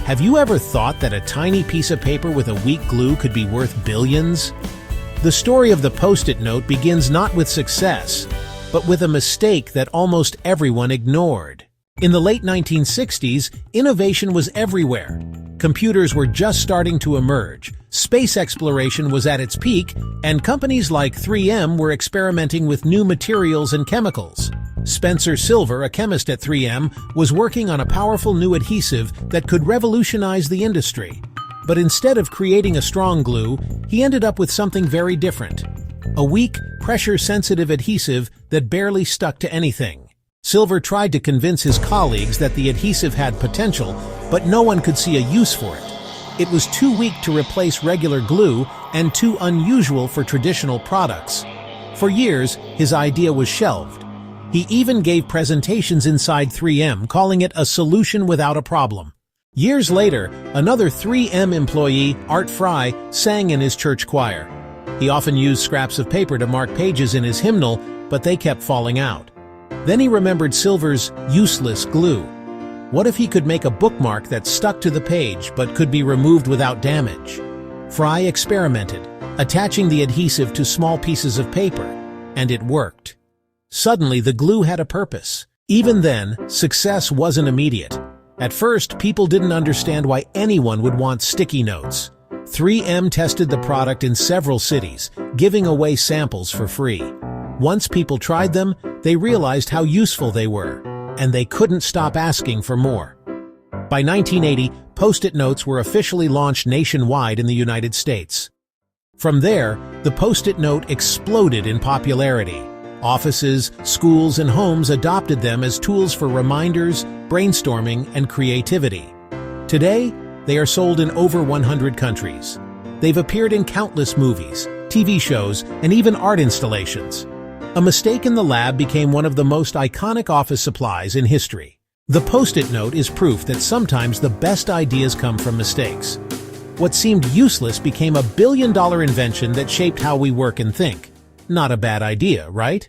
Have you ever thought that a tiny piece of paper with a weak glue could be worth billions? The story of the Post-it note begins not with success, but with a mistake that almost everyone ignored. In the late 1960s, innovation was everywhere. Computers were just starting to emerge, space exploration was at its peak, and companies like 3M were experimenting with new materials and chemicals. Spencer Silver, a chemist at 3M, was working on a powerful new adhesive that could revolutionize the industry. But instead of creating a strong glue, he ended up with something very different. A weak, pressure-sensitive adhesive that barely stuck to anything. Silver tried to convince his colleagues that the adhesive had potential, but no one could see a use for it. It was too weak to replace regular glue and too unusual for traditional products. For years, his idea was shelved. He even gave presentations inside 3M, calling it a solution without a problem. Years later, another 3M employee, Art Fry, sang in his church choir. He often used scraps of paper to mark pages in his hymnal, but they kept falling out. Then he remembered Silver's useless glue. What if he could make a bookmark that stuck to the page but could be removed without damage? Fry experimented, attaching the adhesive to small pieces of paper, and it worked. Suddenly, the glue had a purpose. Even then, success wasn't immediate. At first, people didn't understand why anyone would want sticky notes. 3M tested the product in several cities, giving away samples for free. Once people tried them, they realized how useful they were, and they couldn't stop asking for more. By 1980, Post-it notes were officially launched nationwide in the United States. From there, the Post-it note exploded in popularity. Offices, schools, and homes adopted them as tools for reminders, brainstorming, and creativity. Today, they are sold in over 100 countries. They've appeared in countless movies, TV shows, and even art installations. A mistake in the lab became one of the most iconic office supplies in history. The Post-it note is proof that sometimes the best ideas come from mistakes. What seemed useless became a billion-dollar invention that shaped how we work and think. Not a bad idea, right?